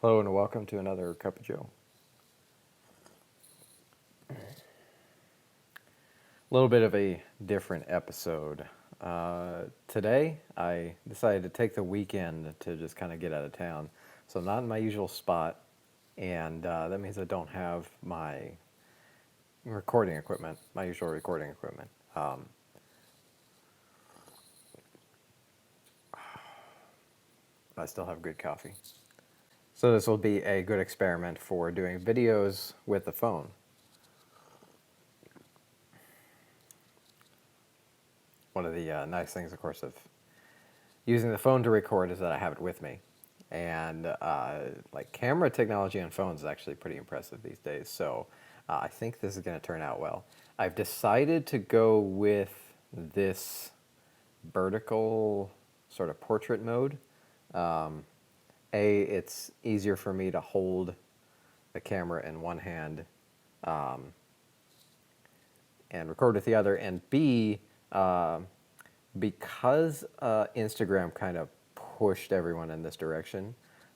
Hello and welcome to another Cup of Joe. A little bit of a different episode. Today, I decided to take the weekend to just kind of get out of town. So, not in my usual spot, and that means I don't have my recording equipment, my usual recording equipment. I still have good coffee. So, this will be a good experiment for doing videos with the phone. One of the nice things, of course, of using the phone to record is that I have it with me. And like camera technology on phones is actually pretty impressive these days. So I think this is going to turn out well. I've decided to go with this vertical sort of portrait mode. It's easier for me to hold the camera in one hand and record with the other. And B, because Instagram kind of pushed everyone in this direction,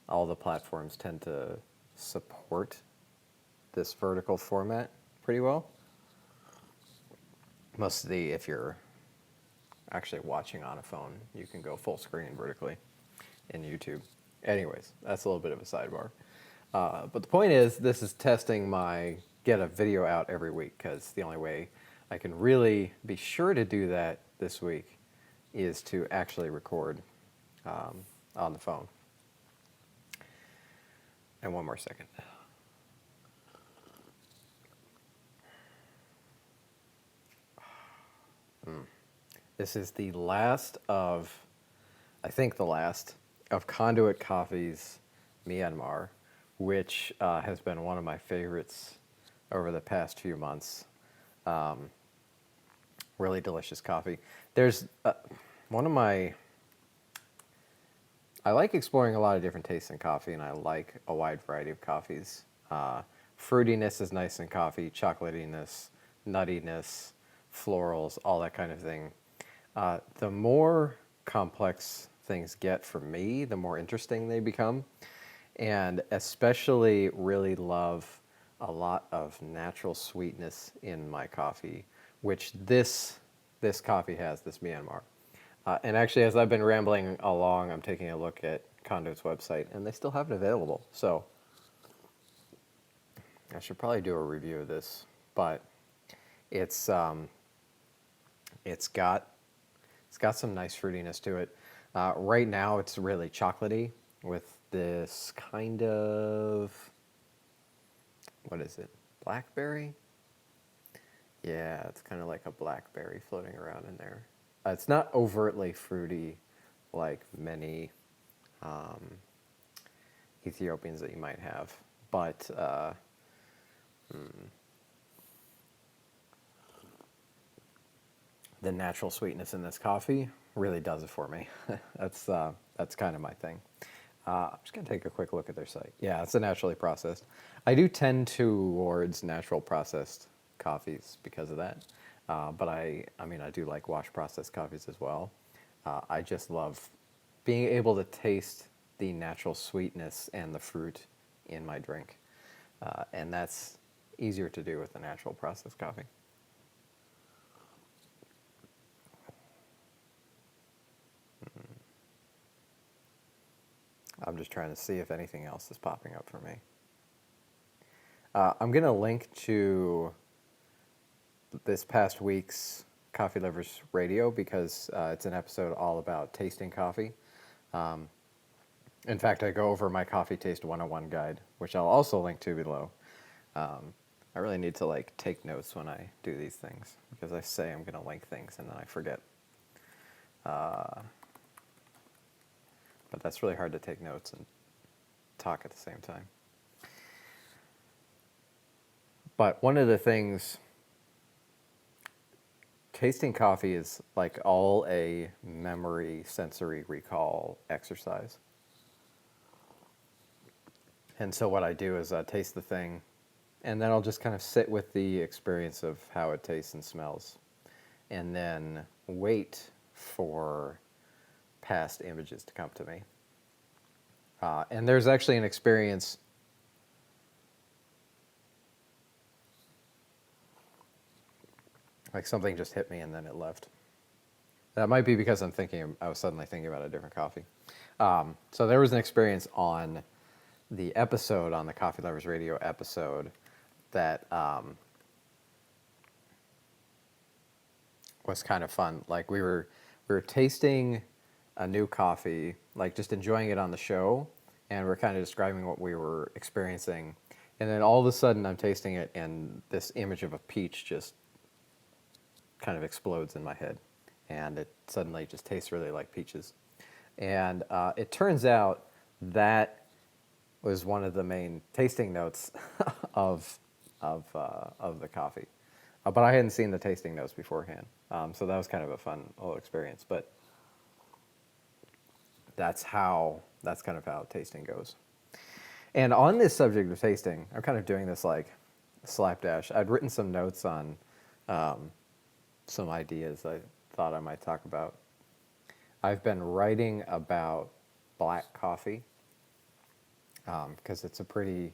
all the platforms tend to support this vertical format pretty well. Mostly if you're actually watching on a phone, you can go full screen vertically in YouTube. Anyways, that's a little bit of a sidebar. But the point is, this is testing my get a video out every week, because the only way I can really be sure to do that this week is to actually record on the phone. And one more second. This is the last of, I think the last of Conduit Coffee's Myanmar, which has been one of my favorites over the past few months. Really delicious coffee. There's one of my, I like exploring a lot of different tastes in coffee, and I like a wide variety of coffees. Fruitiness is nice in coffee, chocolatiness, nuttiness, florals, all that kind of thing. The more complex things get for me, the more interesting they become. And especially really love a lot of natural sweetness in my coffee, which this coffee has, this Myanmar. And actually, as I've been rambling along, I'm taking a look at Conduit's website, and they still have it available. So I should probably do a review of this, but it's it's got some nice fruitiness to it. Right now, it's really chocolatey with this kind of, what is it? Blackberry? Yeah, it's kind of like a blackberry floating around in there. It's not overtly fruity like many um, Ethiopians that you might have, but the natural sweetness in this coffee really does it for me. That's kind of my thing. I'm just gonna take a quick look at their site. Yeah, it's a naturally processed. I do tend towards natural processed coffees because of that, but I mean, I do like wash processed coffees as well. I just love being able to taste the natural sweetness and the fruit in my drink, and that's easier to do with a natural processed coffee. I'm just trying to see if anything else is popping up for me. I'm going to link to this past week's Coffee Lovers Radio because it's an episode all about tasting coffee. In fact, I go over my Coffee Taste 101 guide, which I'll also link to below. I really need to like take notes when I do these things because I say I'm going to link things and then I forget. But that's really hard to take notes and talk at the same time. But one of the things, tasting coffee is like all a memory sensory recall exercise. And so what I do is I taste the thing, and then I'll just kind of sit with the experience of how it tastes and smells, and then wait for past images to come to me. And there's actually an experience. Like something just hit me and then it left. That might be because I was suddenly thinking about a different coffee. So there was an experience on the episode, on the Coffee Lovers Radio episode, that was kind of fun. Like we were tasting a new coffee, like just enjoying it on the show, and we're kind of describing what we were experiencing. And then all of a sudden I'm tasting it and this image of a peach just kind of explodes in my head, and it suddenly just tastes really like peaches. And it turns out that was one of the main tasting notes of of the coffee. But I hadn't seen the tasting notes beforehand, so that was kind of a fun little experience. But that's kind of how tasting goes. And on this subject of tasting, I'm kind of doing this like slapdash. I'd written some notes on some ideas I thought I might talk about. I've been writing about black coffee because it's a pretty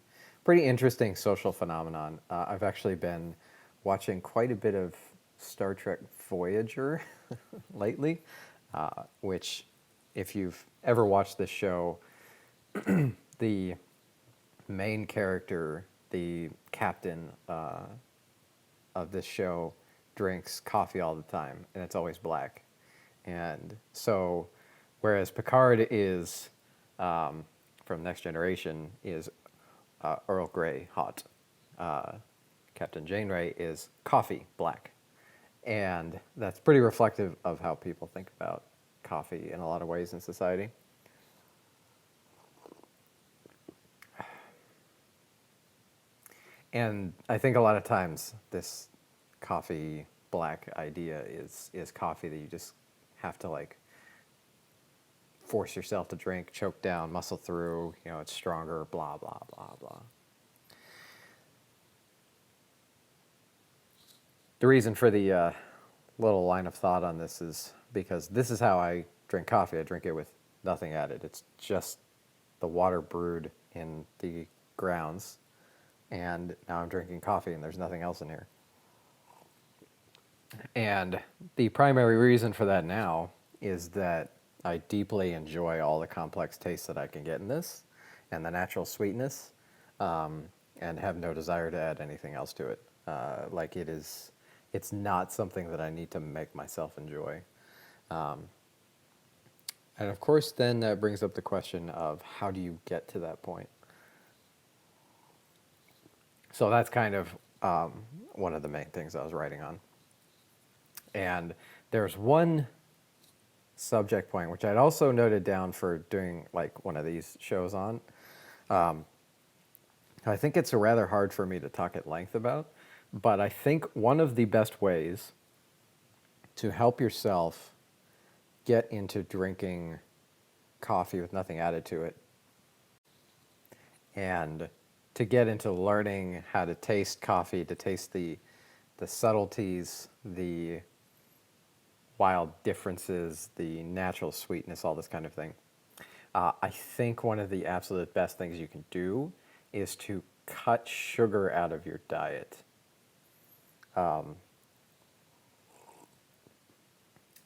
interesting social phenomenon. I've actually been watching quite a bit of Star Trek Voyager lately, which, if you've ever watched this show, the main character, the captain of this show, drinks coffee all the time, and it's always black. And so, whereas Picard is from Next Generation is Earl Grey hot, Captain Janeway is coffee black, and that's pretty reflective of how people think about coffee in a lot of ways in society. And I think a lot of times this coffee black idea is coffee that you just have to like force yourself to drink, choke down, muscle through, it's stronger, blah, blah, blah, blah. The reason for the little line of thought on this is because this is how I drink coffee. I drink it with nothing added. It's just the water brewed in the grounds, and now I'm drinking coffee and there's nothing else in here. And the primary reason for that now is that I deeply enjoy all the complex tastes that I can get in this and the natural sweetness, and have no desire to add anything else to it. It's not something that I need to make myself enjoy. And of course, then that brings up the question of how do you get to that point? So that's kind of one of the main things I was writing on. And there's one subject point, which I'd also noted down for doing like one of these shows on. I think it's rather hard for me to talk at length about, but I think one of the best ways to help yourself get into drinking coffee with nothing added to it, and to get into learning how to taste coffee, to taste the subtleties, the wild differences, the natural sweetness, all this kind of thing. I think one of the absolute best things you can do is to cut sugar out of your diet.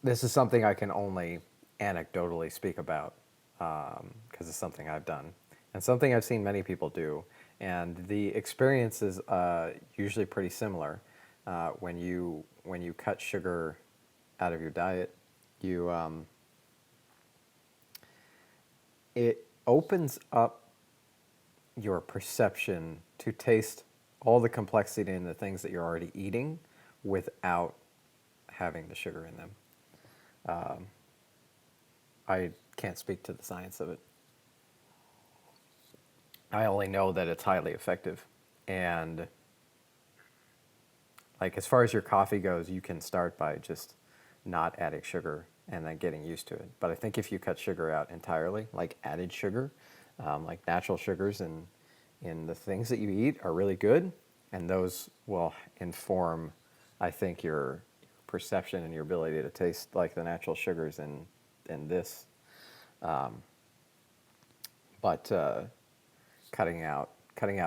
This is something I can only anecdotally speak about because it's something I've done and something I've seen many people do. And the experience is usually pretty similar. When you cut sugar out of your diet, it opens up your perception to taste all the complexity in the things that you're already eating without having the sugar in them. I can't speak to the science of it. I only know that it's highly effective. And like as far as your coffee goes, you can start by just not adding sugar and then getting used to it. But I think if you cut sugar out entirely, like added sugar, like natural sugars in the things that you eat are really good, and those will inform, I think, your perception and your ability to taste like the natural sugars in this. But cutting out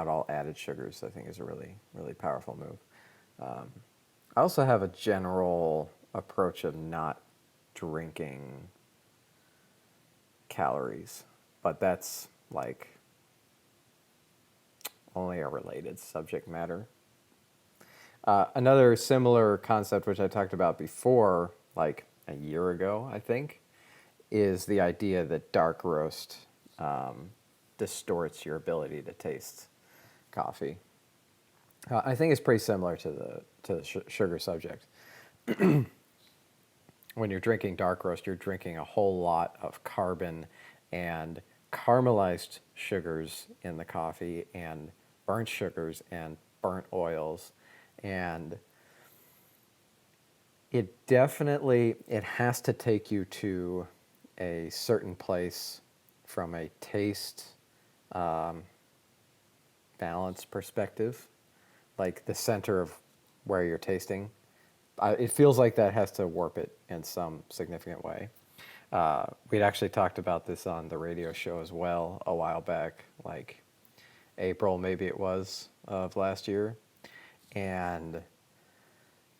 all added sugars, I think, is a really really powerful move. I also have a general approach of not drinking calories, but that's like only a related subject matter. Another similar concept, which I talked about before, like a year ago, I think, is the idea that dark roast distorts your ability to taste coffee. I think it's pretty similar to the sugar subject. When you're drinking dark roast, you're drinking a whole lot of carbon and caramelized sugars in the coffee and burnt sugars and burnt oils, and it has to take you to a certain place from a taste balance perspective, like the center of where you're tasting. It feels like that has to warp it in some significant way. We'd actually talked about this on the radio show as well a while back, like April maybe it was of last year, and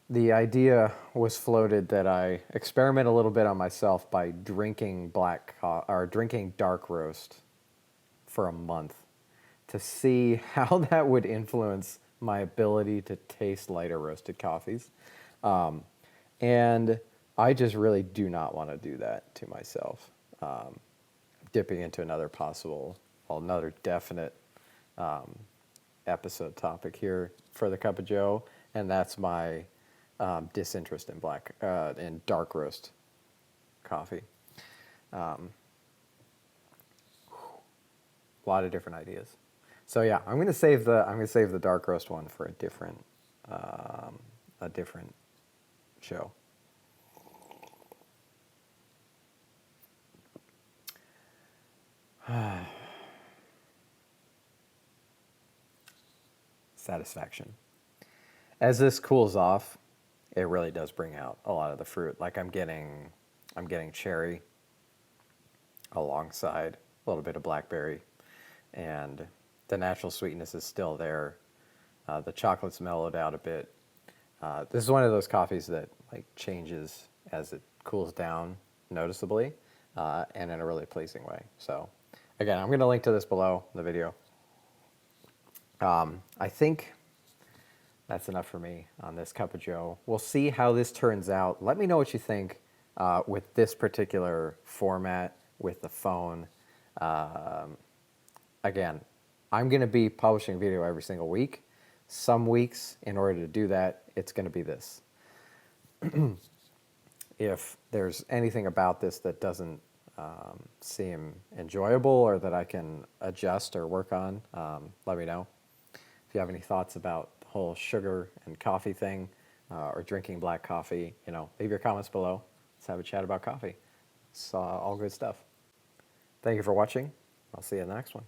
the idea was floated that I experiment a little bit on myself by drinking or drinking dark roast for a month to see how that would influence my ability to taste lighter roasted coffees. And I just really do not want to do that to myself. Dipping into another definite episode topic here for the Cup of Joe, and that's my disinterest in dark roast coffee. A lot of different ideas. So yeah, I'm gonna save the dark roast one for a different show. Satisfaction. As this cools off, it really does bring out a lot of the fruit. Like I'm getting cherry alongside a little bit of blackberry, and the natural sweetness is still there. The chocolate's mellowed out a bit. This is one of those coffees that like changes as it cools down noticeably, and in a really pleasing way. So, again, I'm going to link to this below in the video. I think that's enough for me on this Cup of Joe. We'll see how this turns out. Let me know what you think with this particular format with the phone. Again, I'm going to be publishing a video every single week. Some weeks, in order to do that, it's going to be this. If there's anything about this that doesn't seem enjoyable or that I can adjust or work on, let me know. If you have any thoughts about the whole sugar and coffee thing or drinking black coffee, leave your comments below. Let's have a chat about coffee. It's all good stuff. Thank you for watching. I'll see you in the next one.